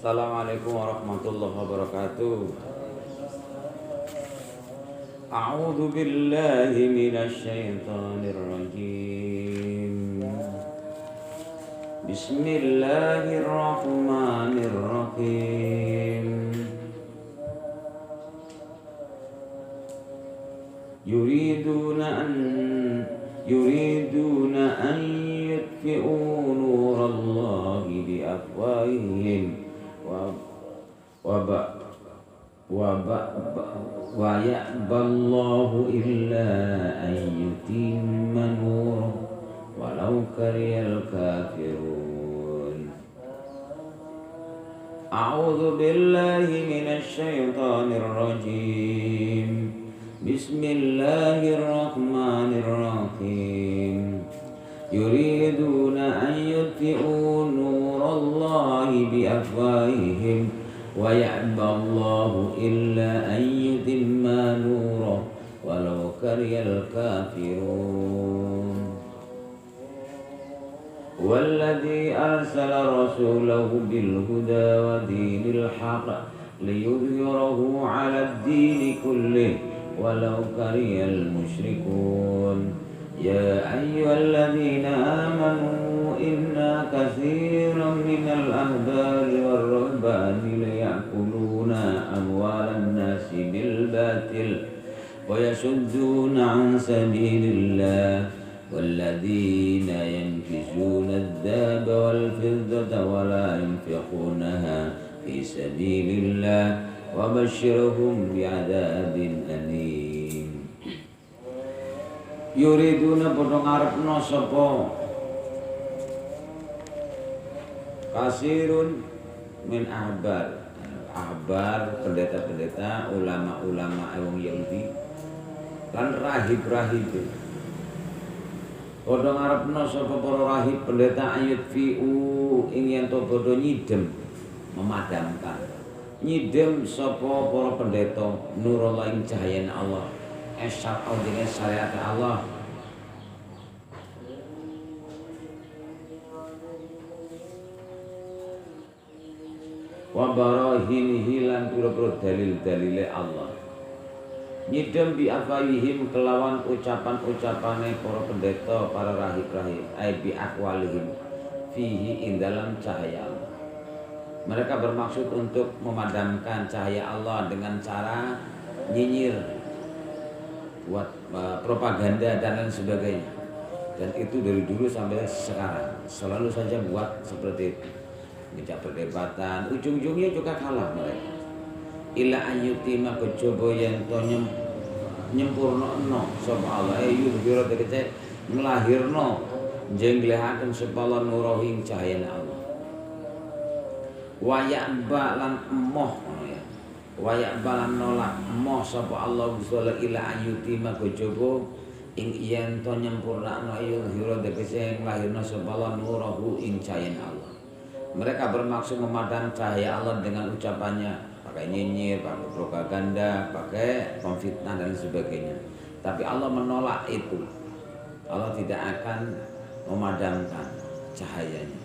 Assalamualaikum warahmatullahi wabarakatuh. A'udzu billahi minasy syaithanir rajim. Bismillahirrahmanirrahim. Yuriduna an yutfi'u nurallahi bi afwahihim wa ya'ballahu illa an yutimma nurahu walau karihal kafirun. A'udzu billahi minasy syaithanir rajim. Bismillahirrahmanirrahim. Yuriduna an yutfi'u nurallahi bi afwahihim wa ya'ballahu illa an yutimma nurahu walau karihal kafirun. Walladzi arsala rasulahu bil huda wa dinil haqq liyudhhirahu 'alad dini kullih walau karihal musyrikun. Ya ayyuhalladzina amanu inna katsiran minal ahbari war ruhbani la ya'kuluna amwalan nasi bil batil wa yasudduna an sabilillah walladzina yanfizuna adh-dhahaba wal fiddata wa la yunfiqunaha fi sabilillah wa basyirhum bi'adzabin alim. Yuriduna padha ngarepno sapa kasirun min ahbar pendeta-pendeta, ulama-ulama wong Yahudi lan rahib-rahib. Padha ngarepno sapa para rahib pendeta ayat fi'u ing yen to padha nyidem memadamkan. Nyidem sapa para pendeta nurullah ing cahayane Allah. Esyar'u dengan syariat Allah. Wa barahinihi lan pira-pira dalil-dalile Allah. Nyidem bi afwahihim kelawan ucapan-ucapane para pendeta, para rahib-rahib, ai bi aqwalihim fihi ing dalam cahaya Allah. Mereka bermaksud untuk memadamkan cahaya Allah dengan cara nyinyir, buat propaganda dan lain sebagainya. Dan itu dari dulu sampai sekarang selalu saja buat seperti itu, ngejak perdebatan, ujung-ujungnya juga kalah mereka. Ila ayyutima kecoba yang to nyempurna sapa Allah yudhira tegese nglahirno jengglehaken sapa Allah nurahi cahayane Allah. Wa ya'ba lan emoh ya. Wa ya'balan nolak moh sapa Allah Gusti ila ayyutima kejaba ing yen to nyempurnakno yudhira tegese nglahirno sapa Allah nurahu ing cahayane Allah. Mereka bermaksud memadam cahaya Allah dengan ucapannya, pakai nyinyir, pakai propaganda, pakai pemfitnah dan sebagainya. Tapi Allah menolak itu. Allah tidak akan memadamkan cahayanya,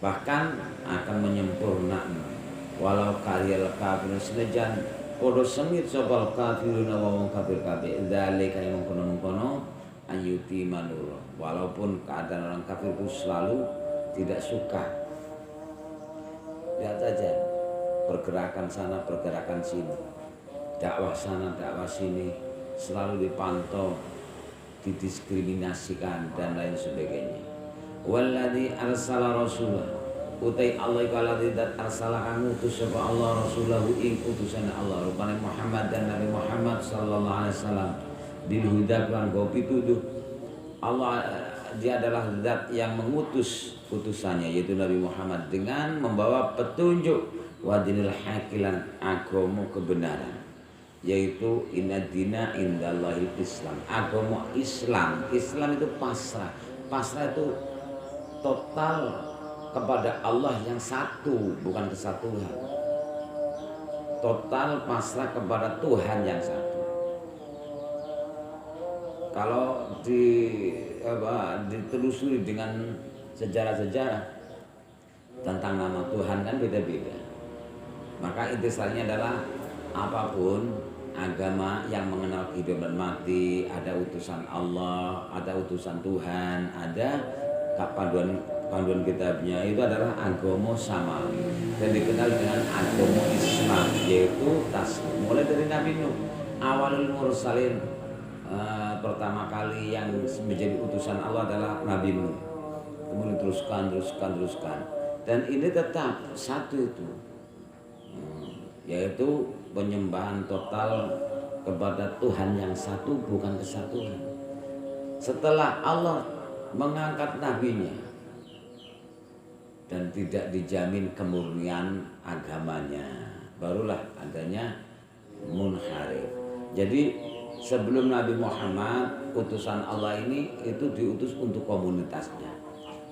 bahkan akan menyempurnakan. Walau karihal kafirun senajan padha sengit sapa kafirun wa kafir kabeh zalika yang mengkono-mengkono ayuti manur. Walaupun keadaan orang kafir itu selalu tidak suka. Lihat saja pergerakan sana, pergerakan sini, dakwah sana, dakwah sini, selalu dipantau, didiskriminasikan dan lain sebagainya. Walladzi arsala rasulah utai Allah kalladzi arsala kang utus sapa Allah rasulahu ing utusan Allah rupane Muhammad dan Nabi Muhammad sallallahu alaihi wasallam bil huda lan go pituduh. Allah dia adalah zat yang mengutus utusannya yaitu Nabi Muhammad dengan membawa petunjuk wa dinil haqilan agama kebenaran, yaitu inna dina indallahil Islam, agama Islam. Islam itu pasrah itu total kepada Allah yang satu, bukan kesatuan. Total pasrah kepada Tuhan yang satu. Kalau ditelusuri dengan sejarah-sejarah, tentang nama Tuhan kan beda-beda. Maka intisarinya adalah apapun agama yang mengenal kehidupan mati, ada utusan Allah, ada utusan Tuhan, ada panduan kitabnya, itu adalah agama samawi dan dikenal dengan agama Islam, yaitu taslim. Mulai dari Nabi Nuh, awalul mursalin, pertama kali yang menjadi utusan Allah adalah Nabi Nuh. Kemudian teruskan, dan ini tetap satu itu, yaitu penyembahan total kepada Tuhan yang satu, bukan kesatuan. Setelah Allah mengangkat nabinya dan tidak dijamin kemurnian agamanya, barulah adanya munharif. Jadi sebelum Nabi Muhammad, utusan Allah ini itu diutus untuk komunitasnya.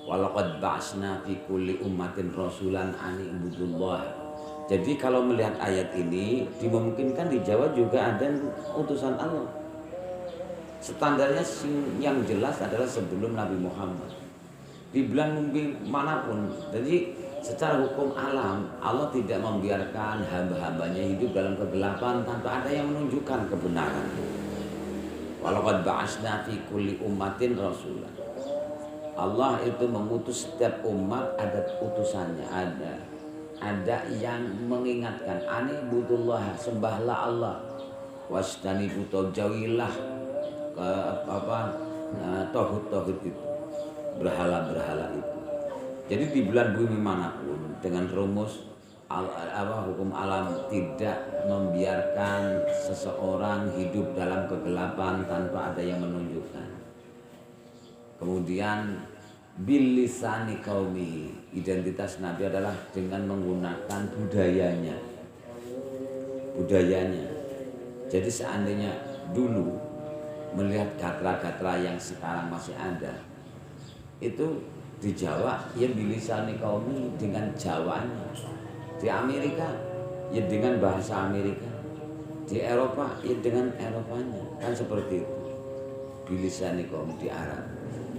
Walaqad ba'asna fi kulli ummatin rasulan an ibudullah. Jadi kalau melihat ayat ini, dimungkinkan di Jawa juga ada utusan Allah. Standarnya yang jelas adalah sebelum Nabi Muhammad. Di bulan mungkin manapun. Jadi secara hukum alam, Allah tidak membiarkan hamba-hambanya hidup dalam kegelapan tanpa ada yang menunjukkan kebenaran. Walaqad ba'asna fi kulli ummatin rasulan. Allah itu mengutus setiap umat, ada utusannya, ada yang mengingatkan, ani budullah, sembahlah Allah, wasdani buto jauhilah tauhid itu, berhala itu. Jadi di bulan bumi manapun dengan rumus hukum alam tidak membiarkan seseorang hidup dalam kegelapan tanpa ada yang menunjukkan. Kemudian bil lisani qaumi, identitas Nabi adalah dengan menggunakan budayanya. Jadi seandainya dulu melihat gatra-gatra yang sekarang masih ada, itu di Jawa ya bil lisani qaumi, dengan Jawanya. Di Amerika ya dengan bahasa Amerika. Di Eropa ya dengan Eropanya. Kan seperti itu. Bil lisani qaumi di Arab.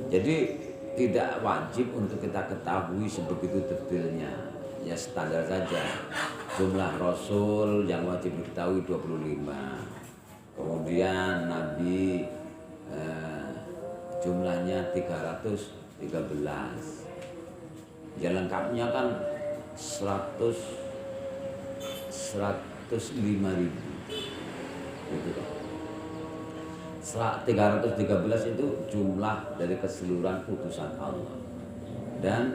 Jadi tidak wajib untuk kita ketahui sebegitu detailnya. Ya standar saja. Jumlah Rasul yang wajib diketahui 25. Kemudian Nabi jumlahnya 313. Ya lengkapnya kan 105.000. Gitu kan. 313 itu jumlah dari keseluruhan utusan Allah. Dan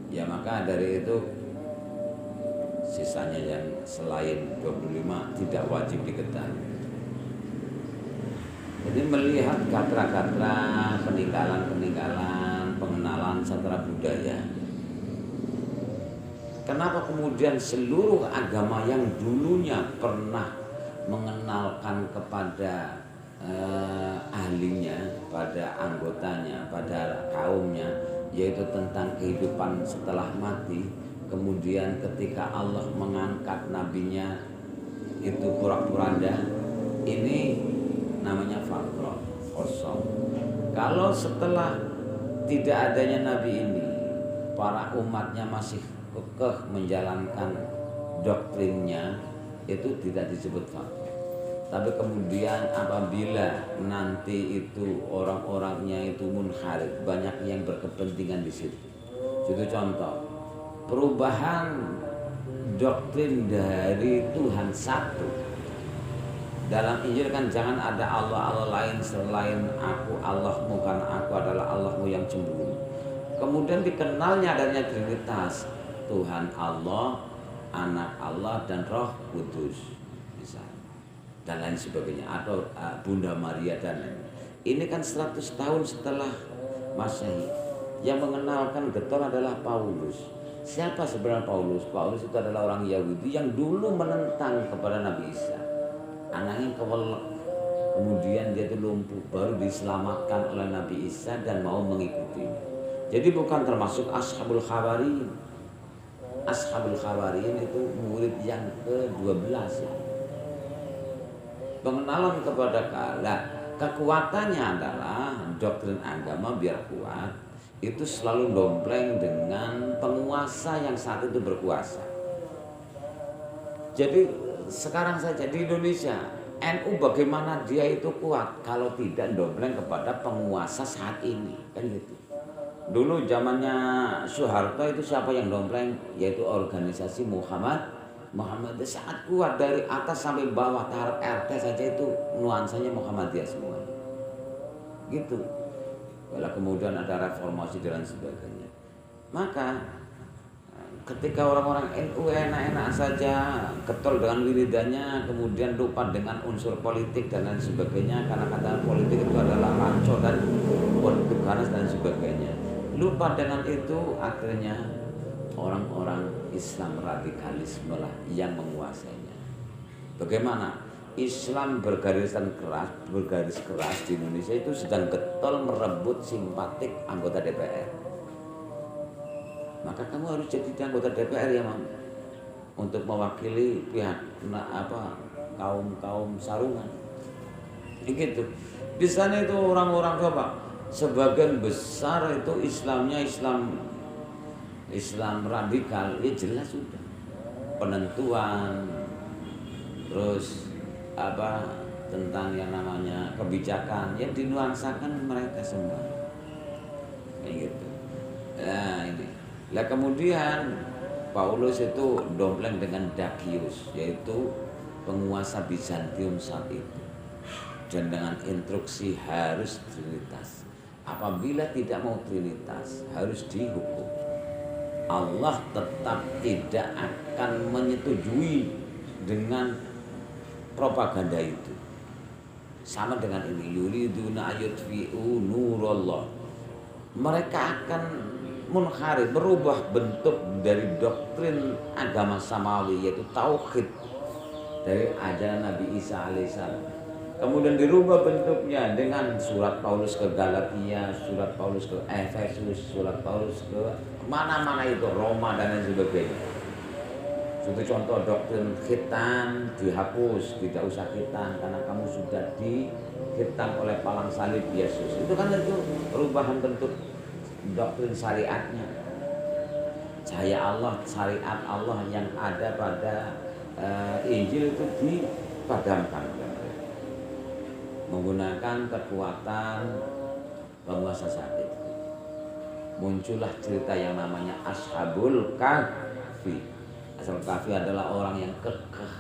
ya maka dari itu sisanya yang selain 25 tidak wajib diketahui. Jadi melihat gatra-gatra, peninggalan, pengenalan secara budaya. Kenapa kemudian seluruh agama yang dulunya pernah mengenalkan kepada ahlinya, pada anggotanya, pada kaumnya, yaitu tentang kehidupan setelah mati, kemudian ketika Allah mengangkat nabinya itu pura-puranda, ini namanya fatrah, kosong. Kalau setelah tidak adanya nabi ini, para umatnya masih kekeh menjalankan doktrinnya, itu tidak disebut fatrah. Tapi kemudian apabila nanti itu orang-orangnya itu munharif, banyak yang berkepentingan di situ. Itu contoh perubahan doktrin dari Tuhan satu. Dalam Injil kan jangan ada Allah lain selain aku, Allahmu karena aku adalah Allahmu yang cemburu. Kemudian dikenalnya adanya Trinitas, Tuhan Allah, Anak Allah dan Roh Kudus misalnya. Dan lain sebagainya, atau Bunda Maria dan lain. Ini kan 100 tahun setelah Masehi. Yang mengenalkan getol adalah Paulus. Siapa sebenarnya Paulus? Paulus itu adalah orang Yahudi yang dulu menentang kepada Nabi Isa. Anaknya kewelek, kemudian dia itu lumpuh, baru diselamatkan oleh Nabi Isa dan mau mengikutinya. Jadi bukan termasuk Ashabul Khawarin. Ashabul Khawarin itu murid yang ke-12 ya. Pengenalan kepada kala, kekuatannya adalah doktrin agama biar kuat, itu selalu dompleng dengan penguasa yang saat itu berkuasa. Jadi sekarang saja di Indonesia, NU bagaimana dia itu kuat kalau tidak dompleng kepada penguasa saat ini, kan gitu. Dulu zamannya Soeharto itu siapa yang dompleng? Yaitu organisasi Muhammadiyah, sangat kuat dari atas sampai bawah, taraf RT saja itu nuansanya Muhammadiyah semua. Gitu. Walau kemudian ada reformasi dan sebagainya. Maka ketika orang-orang NU enak-enak saja, getol dengan wiridannya, kemudian lupa dengan unsur politik dan lain sebagainya, karena kata politik itu adalah ranco dan politik ganas dan sebagainya. Lupa dengan itu, akhirnya orang-orang Islam radikalisme lah yang menguasainya. Bagaimana? Islam bergaris keras di Indonesia itu sedang getol merebut simpatik anggota DPR. Maka kamu harus jadi anggota DPR ya, Mam, untuk mewakili pihak kaum sarungan. Begitu. Di sana itu orang-orang coba, sebagian besar itu Islamnya Islam radikal, ya jelas sudah. Penentuan, terus tentang yang namanya kebijakan yang dinuansakan mereka semua, kayak gitu. Nah ini, lah kemudian Paulus itu dompleng dengan Dakius, yaitu penguasa Bizantium saat itu, dan dengan instruksi harus Trinitas. Apabila tidak mau Trinitas, harus dihukum. Allah tetap tidak akan menyetujui dengan propaganda itu. Sama dengan ini, yuriduna ayutfi'u nurallah. Mereka akan munharif, berubah bentuk dari doktrin agama samawi, yaitu tauhid dari ajaran Nabi Isa alaihissalam. Kemudian dirubah bentuknya dengan surat Paulus ke Galatia, surat Paulus ke Efesus, surat Paulus ke mana-mana itu, Roma dan lain sebagainya. Itu contoh doktrin khitan dihapus, tidak usah khitan karena kamu sudah dikhitan oleh palang salib Yesus. Itu kan itu perubahan bentuk doktrin syariatnya. Cahaya Allah, syariat Allah yang ada pada Injil itu dipadamkan menggunakan kekuatan penguasa saat itu. Muncullah cerita yang namanya Ashabul Kahfi. Ashabul Kahfi adalah orang yang kekeh.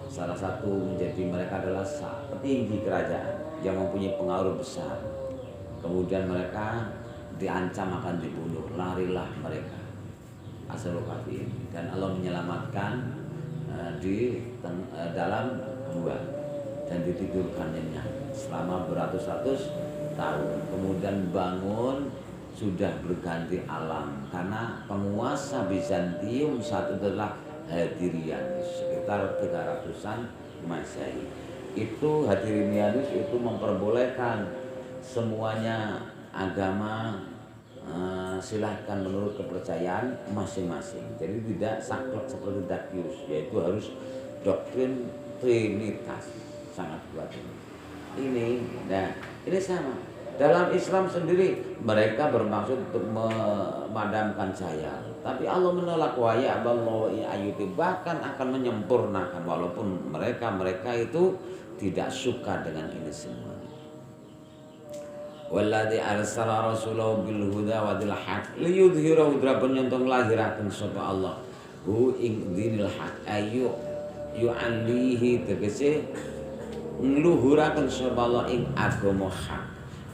Salah satu menjadi mereka adalah petinggi kerajaan yang mempunyai pengaruh besar. Kemudian mereka diancam akan dibunuh, larilah mereka Ashabul Kahfi ini, dan Allah menyelamatkan di dalam gua dan ditidurkan nyenyak selama beratus-ratus tahun. Kemudian bangun, sudah berganti alam karena penguasa Bizantium saat itu adalah Hadrianus sekitar 300-an Masehi. Itu Hadrianus itu memperbolehkan semuanya agama silahkan menurut kepercayaan masing-masing. Jadi tidak saklek seperti Dakius, yaitu harus doktrin Trinitas. Sangat kuat ini. Nah, ini sama. Dalam Islam sendiri mereka bermaksud untuk memadamkan cahaya, tapi Allah menolak wa ya'ballahu ayyuti, bahkan akan menyempurnakan, walaupun mereka itu tidak suka dengan ini semua. Walladzi arsala rasulahu bil huda wa dil haq liyudhhirahu draban nyentong lahiraken sapa Allah hu ing dinil haq ayu yu'allihi tegese ngluhuraken sapa Allah ing agama hak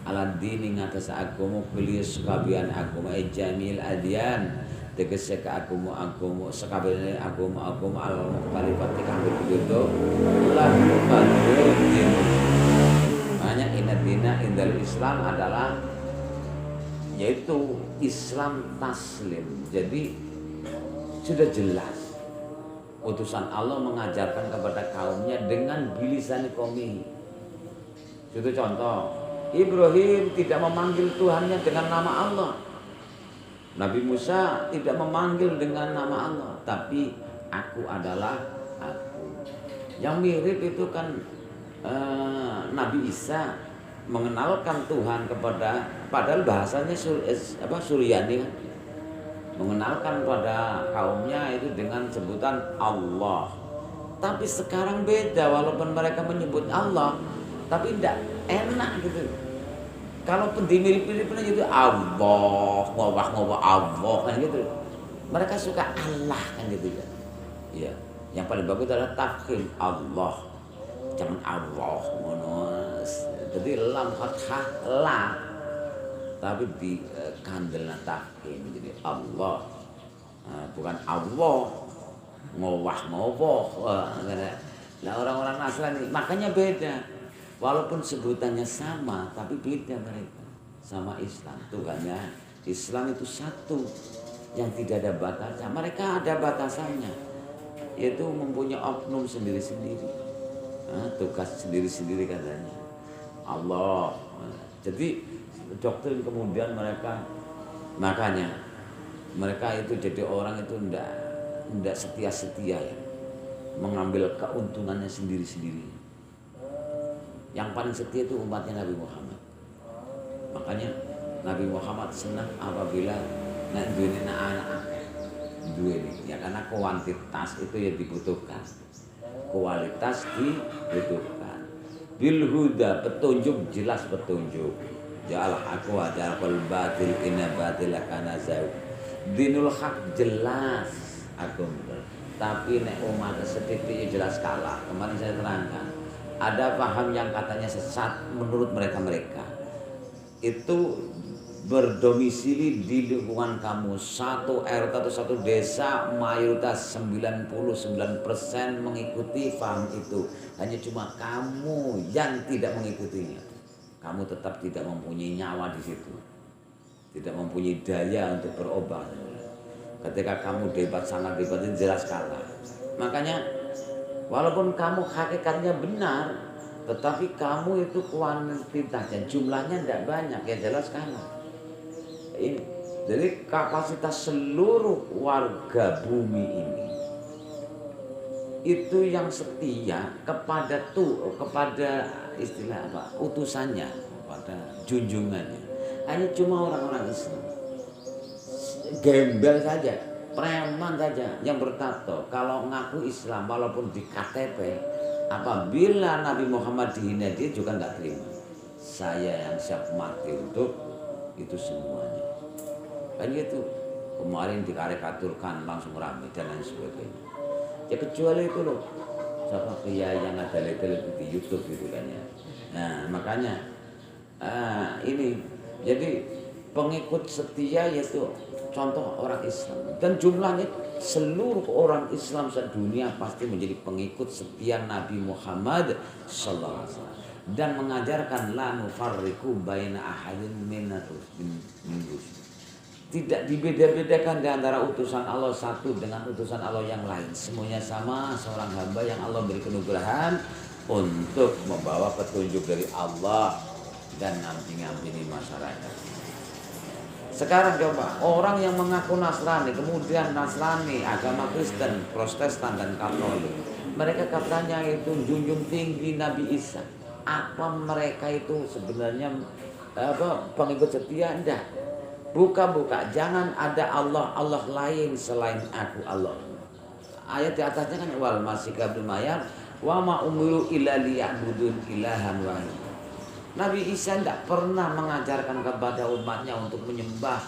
ala dini ngatas agama kuliah sekabian agama jamil adyan tegese ke agama sekabehane agama al mukhalifat kang berbeda lah padha. Makanya inna dina indal Islam adalah yaitu Islam taslim. Jadi sudah jelas utusan Allah mengajarkan kepada kaumnya dengan bilisani qaumihi. Itu contoh, Ibrahim tidak memanggil Tuhannya dengan nama Allah. Nabi Musa tidak memanggil dengan nama Allah, tapi aku adalah aku. Yang mirip itu kan Nabi Isa mengenalkan Tuhan kepada padahal bahasanya Suryani kan, mengenalkan pada kaumnya itu dengan sebutan Allah. Tapi sekarang beda, walaupun mereka menyebut Allah, tapi tidak enak gitu. Kalau di mirip-miripnya gitu Allah, ngobah Allah kan gitu. Mereka suka Allah kan gitu ya. Iya. Yang paling bagus adalah tafkhim Allah. Jangan Allah monos. Jadi lam fathah la. Tapi di kandelna tafkhim jadi Allah. Bukan Allah. Ngowah. Nah, orang-orang Nasrani makanya beda. Walaupun sebutannya sama, tapi beda mereka sama Islam. Tuhannya Islam itu satu yang tidak ada batasnya. Mereka ada batasannya, yaitu mempunyai oknum sendiri-sendiri, tugas sendiri-sendiri katanya. Allah. Jadi doktrin kemudian mereka, makanya mereka itu jadi orang itu tidak setia-setia ya, mengambil keuntungannya sendiri-sendiri. Yang paling setia itu umatnya Nabi Muhammad. Makanya Nabi Muhammad senang apabila duwe anak ya, karena kuantitas itu ya dibutuhkan, kualitas dibutuhkan. Bil huda, petunjuk, jelas petunjuk. Ja'al aku ada kal batil inna batila kana zau. Dinul haq jelas aku. Tapi nek umat sedikit jelas kalah. Kemarin saya terangkan. Ada paham yang katanya sesat menurut mereka itu berdomisili di lingkungan kamu, satu RT atau satu desa, mayoritas 99% mengikuti paham itu. Hanya cuma kamu yang tidak mengikutinya. Kamu tetap tidak mempunyai nyawa di situ, tidak mempunyai daya untuk berubah. Ketika kamu debat sangat debat itu jelas kalah. Makanya walaupun kamu hakikatnya benar, tetapi kamu itu kuantitasnya, jumlahnya tidak banyak, ya jelas kalah. Ini, jadi kapasitas seluruh warga bumi ini itu yang setia kepada istilah apa, utusannya, kepada junjungannya. Hanya cuma orang-orang Islam, gembel saja, preman saja yang bertato. Kalau ngaku Islam walaupun di KTP, apabila Nabi Muhammad dihina dia juga nggak terima. Saya yang siap mati untuk itu semuanya. Kan gitu. Kemarin dikarikaturkan langsung ramai dan lain sebagainya. Ya kecuali itu loh, siapa kiai yang ada label di YouTube gitu kan ya. Nah makanya ini jadi pengikut setia yaitu contoh orang Islam, dan jumlahnya seluruh orang Islam sedunia pasti menjadi pengikut setia Nabi Muhammad sallallahu alaihi wasallam dan mengajarkan la nufarriqu baina ahadin min rusul. Tidak dibeda-bedakan di antara utusan Allah satu dengan utusan Allah yang lain. Semuanya sama, seorang hamba yang Allah beri kenugrahan untuk membawa petunjuk dari Allah dan ngamping-ngampingi masyarakat. Sekarang coba orang yang mengaku Nasrani, kemudian Nasrani, agama Kristen, Protestan dan Katolik, mereka katanya itu junjung tinggi Nabi Isa. Apa mereka itu sebenarnya pengikut setia? Enggak. Buka, jangan ada Allah lain selain aku Allah. Ayat di atasnya kan wal masika bin Maryam wa ma umiru illa liya'budun ilahan wahid. Nabi Isa tidak pernah mengajarkan kepada umatnya untuk menyembah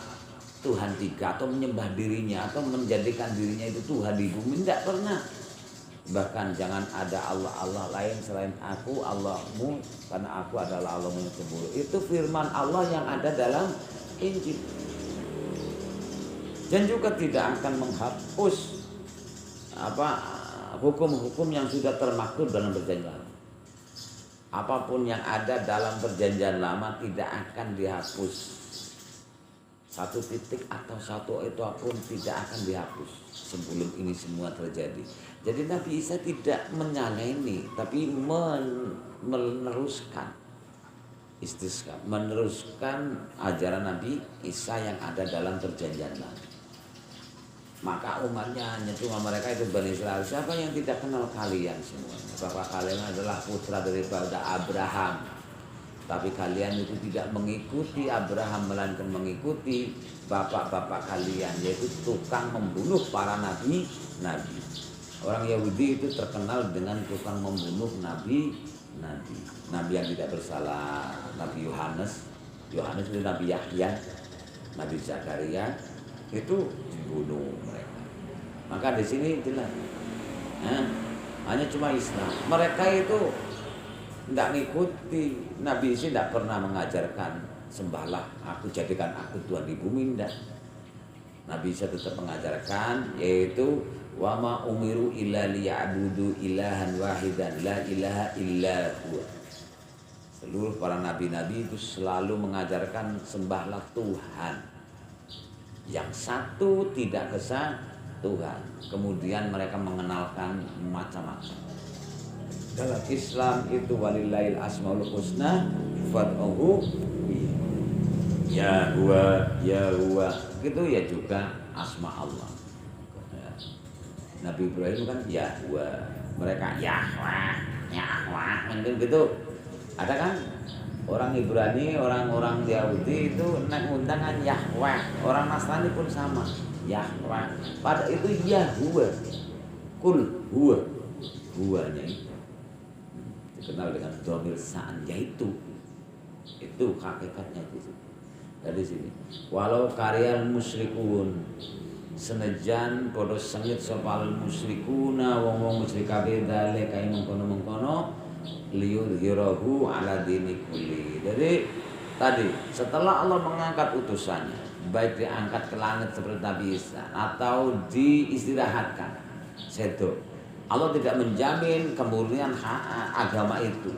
Tuhan tiga atau menyembah dirinya atau menjadikan dirinya itu Tuhan di bumi, tidak pernah. Bahkan jangan ada Allah lain selain aku, Allahmu, karena aku adalah Allahmu yang sempurna. Itu firman Allah yang ada dalam Injil. Dan juga tidak akan menghapus hukum-hukum yang sudah termaktub dalam perjanjian lama. Apapun yang ada dalam perjanjian lama tidak akan dihapus. Satu titik atau satu itu pun tidak akan dihapus sebelum ini semua terjadi. Jadi Nabi Isa tidak menyalaini, tapi meneruskan ajaran Nabi Isa yang ada dalam perjanjian lama. Maka umatnya hanya cuma mereka itu Bani Israel. Siapa yang tidak kenal kalian semuanya? Bahwa kalian adalah putra daripada Abraham. Tapi kalian itu tidak mengikuti Abraham, melainkan mengikuti bapak-bapak kalian, yaitu tukang membunuh para nabi. Orang Yahudi itu terkenal dengan tukang membunuh nabi yang tidak bersalah. Nabi Yohanes itu Nabi Yahya, Nabi Zakaria itu dibunuh mereka. Maka di sini jelas, hanya cuma Islam. Mereka itu tidak mengikuti. Nabi Isa tidak pernah mengajarkan sembahlah aku, jadikan aku Tuhan di bumi. Tidak. Nabi Isa tetap mengajarkan, yaitu wa ma umiru illa liya'budu ilahan wahidan la ilaha illa huwa. Seluruh para nabi-nabi itu selalu mengajarkan sembahlah Tuhan yang satu, tidak kesah Tuhan. Kemudian mereka mengenalkan macam-macam. Dalam Islam itu walillahil asmaul husna fad'uhu ya huwa. Gitu ya juga asma Allah. Nabi Ibrahim kan Yahwa, mereka Yahwah, mungkin gitu. Ada kan orang Ibrani, orang-orang Yahudi itu naik undangan Yahwah, orang Nasrani pun sama Yahwah. Pada itu Yahwa, kul huwa, huwanya itu dikenal dengan dhamir sa'an, yaitu itu hakikatnya itu. Dari sini, walau karya musyrikun senajan podo sengit sopal musyrikuna wong musyrik kabeh dale kae mengkono liyudhirahu ala dini kulli. Jadi tadi setelah Allah mengangkat utusannya, baik diangkat ke langit seperti Nabi Isa atau diistirahatkan sedo, Allah tidak menjamin kemurnian agama itu.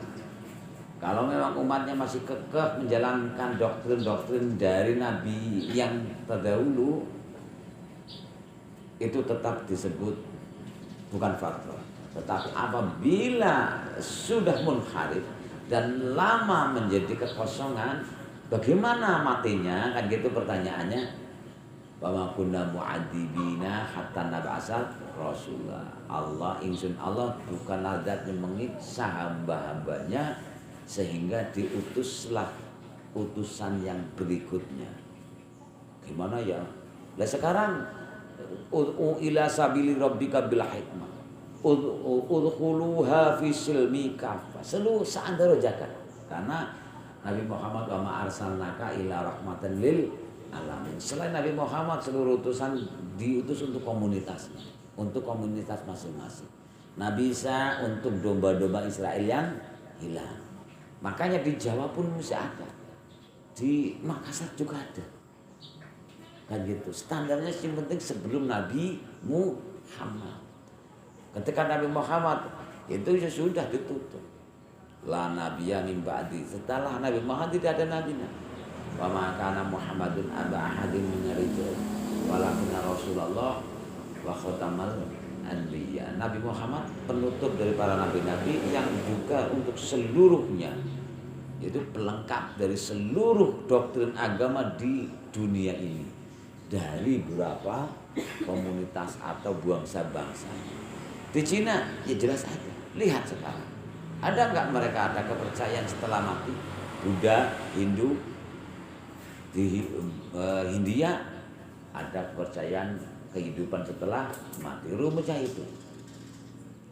Kalau memang umatnya masih kekeh menjalankan doktrin-doktrin dari Nabi yang terdahulu, itu tetap disebut bukan faktor. Tetapi apabila sudah munharif dan lama menjadi kekosongan, bagaimana matinya? Kan gitu pertanyaannya. Wa ma kunna mu'adzibina hatta nab'asa rasulullah. Allah ingsun Allah bukanlah zat yang mengiksa hamba-hambanya sehingga diutuslah utusan yang berikutnya. Gimana ya? Lah sekarang ila sabili rabbika bil hikmah udkhuluha fi silmi kafah, seluruh seantero jagat. Karena Nabi Muhammad wa ma arsalnaka ila rahmatan lil alamin. Selain Nabi Muhammad, seluruh utusan diutus untuk komunitasnya, untuk komunitas masing-masing. Nabi Isa untuk domba-domba Israel yang hilang. Makanya di Jawa pun masih ada, di Makassar juga ada. Kan gitu. Standarnya yang penting sebelum Nabi Muhammad. Ketika Nabi Muhammad itu sudah ditutup. La nabiyya min ba'di. Setelah Nabi Muhammad tidak ada nabinya. Wa ma kana Muhammadun aba ahadin min rijal walakinna Rasulullah wa khatamal anbiya. Nabi Muhammad penutup dari para nabi-nabi yang juga untuk seluruhnya, yaitu pelengkap dari seluruh doktrin agama di dunia ini, dari beberapa komunitas atau bangsa-bangsa. Di Cina ya jelas ada. Lihat sekarang, ada nggak mereka ada kepercayaan setelah mati? Buddha, Hindu. Di Hindia ada kepercayaan kehidupan setelah mati, rumusnya itu.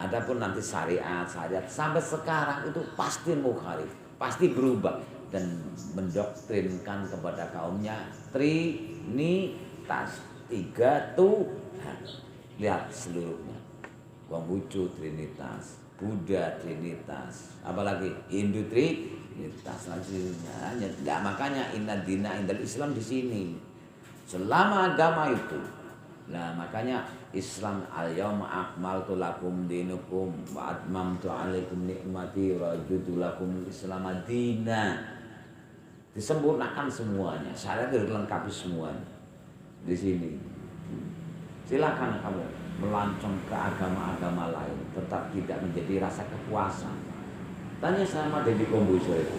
Adapun nanti syariat sampai sekarang itu pasti mukhalif, pasti berubah dan mendoktrinkan kepada kaumnya Trinitas, 3 Tuhan. Lihat seluruhnya. Konghucu Trinitas, Buddha Trinitas, apalagi Hindu Trinitas. Nah, makanya inna dina indal Islam di sini. Selama agama itu, nah makanya Islam al-yawma akmaltu lakum dinukum wa atmamtu alaikum nikmati wa raditu lakum Islam madina. Disempurnakan semuanya, syariat dilengkapi semuanya di sini. Silakan kamu melancong ke agama-agama lain, tetap tidak menjadi rasa kepuasan. Tanya sama Deddy Corbuzier itu.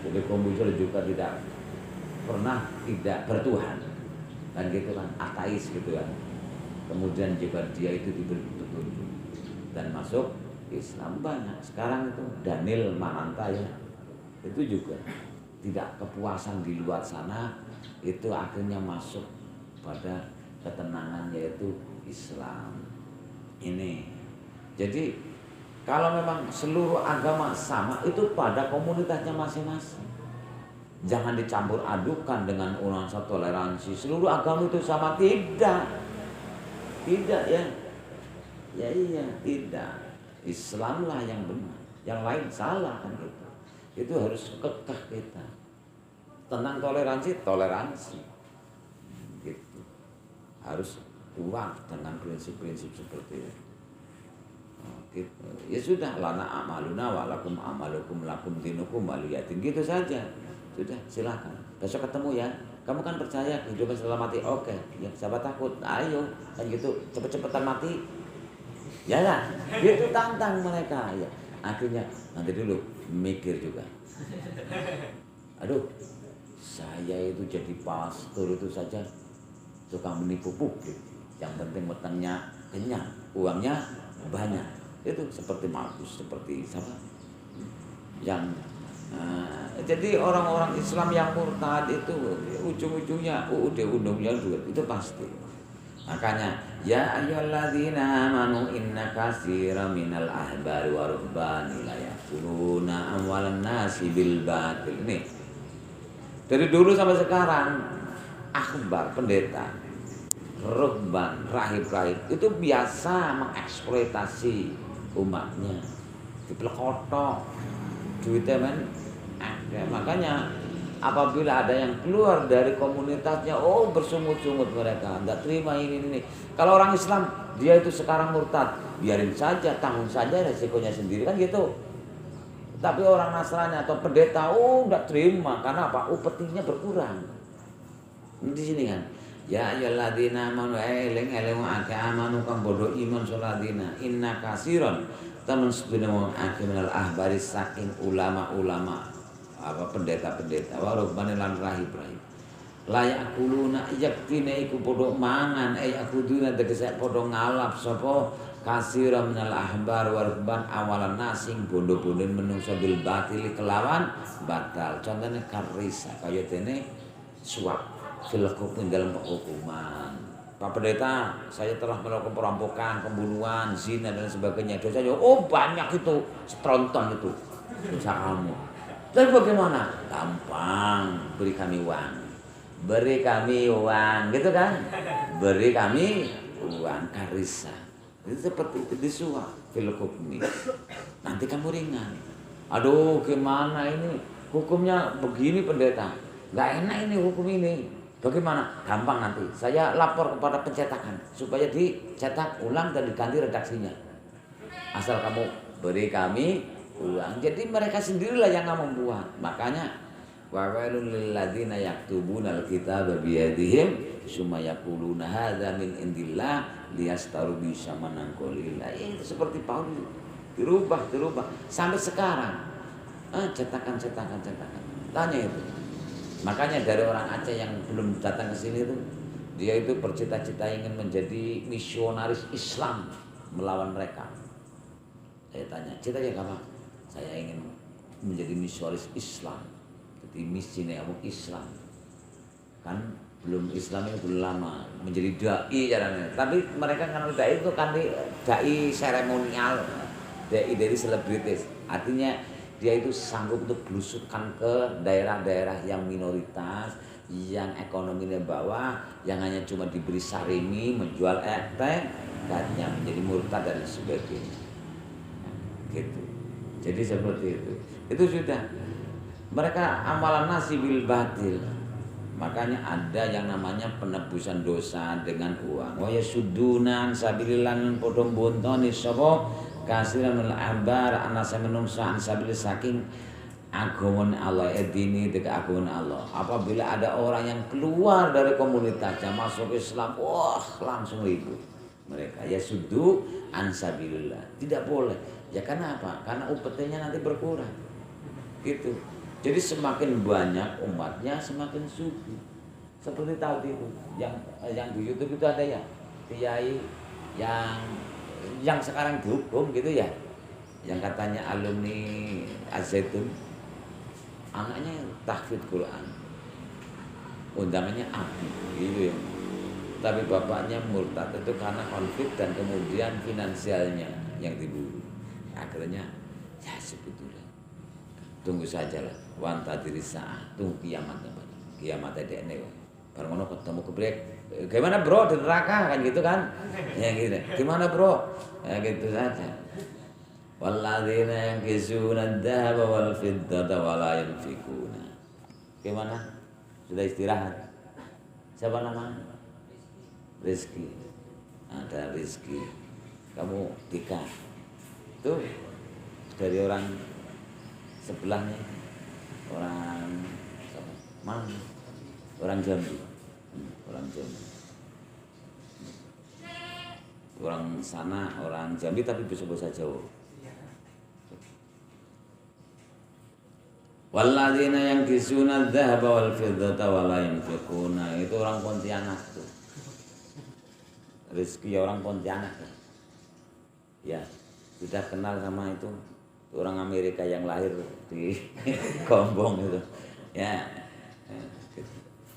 Deddy Corbuzier juga tidak pernah tidak bertuhan, kan gitu kan, ateis gitu kan. Kemudian juga dia itu diberi petunjuk dan masuk Islam banyak. Sekarang itu Daniel Mananta ya, itu juga tidak kepuasan di luar sana, itu akhirnya masuk pada ketenangan yaitu Islam ini. Jadi kalau memang seluruh agama sama itu pada komunitasnya masing-masing. Jangan dicampur adukan dengan unsur toleransi. Seluruh agama itu sama, tidak ya. Ya iya, tidak. Islamlah yang benar, yang lain salah kan gitu. Itu harus kekeh kita. Tentang toleransi gitu. Harus kuat dengan prinsip-prinsip seperti itu. Gitu. Ya sudah, lana amaluna walakum amalukum lakum dinukum waliyatin, gitu saja. Sudah, silakan. Besok ketemu ya. Kamu kan percaya kehidupan setelah mati? Oke, ya siapa takut? Ayo, kan gitu, cepet-cepetan mati. Ya lah, gitu tantang mereka ya. Akhirnya nanti dulu mikir juga. Aduh, saya itu jadi pastor itu saja suka menipu publik. Yang penting wetengnya kenyang, uangnya banyak. Itu seperti Markus, seperti siapa? Yang jadi orang-orang Islam yang murtad itu ujung-ujungnya undungnya juga itu pasti. Makanya ya ayyuhalladzina amanu inna katsiran minal ahbari wa ruhbani la ya'kuluna amwalan nasi bil batil. Ini dari dulu sampai sekarang ahbar, pendeta, ruhban, rahib-rahib itu biasa mengeksploitasi umatnya, dipelekotok duitnya men. Makanya apabila ada yang keluar dari komunitasnya, bersungut-sungut mereka, nggak terima ini. Kalau orang Islam, dia itu sekarang murtad, biarin saja, tanggung saja resikonya sendiri kan gitu. Tapi orang Nasrani atau pendeta, nggak terima, karena apa? Upetinya berkurang. Di sini kan, ya ayyuhalladzina amanu eling amanu kang bodoh iman saladina inna kasiron teman sebenarnya minal ahbari saking ulama-ulama apa pendeta-pendeta warubane lan rahib-rahib layak kuluna yaktine iku padha mangan akuduna tegese padha ngalap sapa kasira minal ahbar warban awalan nasing bondo-bondo menungso bil batil kelawan batal. Contohnya karisa kaya dene suap fil hukum dalam hukuman. Pak Pendeta, saya telah melakukan perampokan, pembunuhan, zina dan sebagainya. Dosanya, banyak itu, setronton itu dosa kamu. Lalu bagaimana? Gampang, beri kami uang. Beri kami uang, gitu kan? Beri kami uang, karisa. Itu seperti itu, disuap, fil hukmi. Nanti kamu ringan. Aduh, gimana ini? Hukumnya begini pendeta. Gak enak ini hukum ini. Bagaimana? Gampang nanti. Saya lapor kepada pencetakan supaya dicetak ulang dan diganti redaksinya. Asal kamu beri kami uang. Jadi mereka sendirilah yang membuat. Makanya wa wailul lil ladzina yaktubuna al-kitaba biyadihim summa yaquluna hadza min indillah liyastaru bi samanan qalila. Itu seperti Paulus dirubah sampai sekarang. Cetakan. Tanya itu. Makanya dari orang Aceh yang belum datang ke sini itu, dia itu bercita-cita ingin menjadi misionaris Islam melawan mereka. Saya tanya, cita-cita apa? Saya ingin menjadi misionaris Islam. Jadi misinya kamu Islam. Kan belum Islam itu belum lama, menjadi dai caranya. Tapi mereka kan dai itu kan dai seremonial, dai dari selebritis. Artinya dia itu sanggup untuk belusukan ke daerah-daerah yang minoritas, yang ekonominya bawah, yang hanya cuma diberi sarimi, menjual teh, katanya menjadi murtad dan sebagainya. Gitu. Jadi seperti itu. Itu sudah. Mereka amalan nasi bil batil. Makanya ada yang namanya penebusan dosa dengan uang. Wa yasudunan sabilillah podom bontoni sapa kasiran mel ambar anase menungsa ansabilis saking agama Allah edini dek agama Allah. Apabila ada orang yang keluar dari komunitasnya masuk Islam, langsung ribut mereka. Ya sudu ansabilillah. Tidak boleh. Ya karena apa? Karena upetinya nanti berkurang. Gitu. Jadi semakin banyak umatnya semakin subur. Seperti tadi itu yang di YouTube itu ada ya kiai yang sekarang dihukum gitu ya, yang katanya alumni Az-Zaitun anaknya tahfidz Quran, undangannya Abi gitu ya. Tapi bapaknya murtad itu karena konflik dan kemudian finansialnya yang diburu. Akhirnya ya sebetulnya tunggu sajalah, wanta diri saat tunggu kiamatnya, kiamatnya dia nih. Baru ngono ketemu kebrek, gimana bro di neraka kan gitu kan? Ya gitu. Gimana bro? Ya gitu saja. Walladzina yankizuna ad-dhahaba wal fiddata wa la yunfikuna. Gimana? Sudah istirahat? Siapa namanya? Rizki. Ada Rizki. Kamu nikah. Tuh dari orang sebelahnya, orang mana? Orang Jambi. Orang Jambi. Orang sana, orang Jambi tapi bisa bahasa Jawa. Walladzina yankisuna adz-dzahaba wal fiddata wa la yunfiquna. Itu orang Pontianak tuh. Rizki orang Pontianak. Ya, sudah kenal sama itu orang Amerika yang lahir di Gombong itu. Ya. Gitu.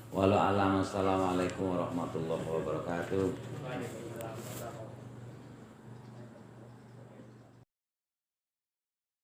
Walau alam. Assalamualaikum warahmatullahi wabarakatuh.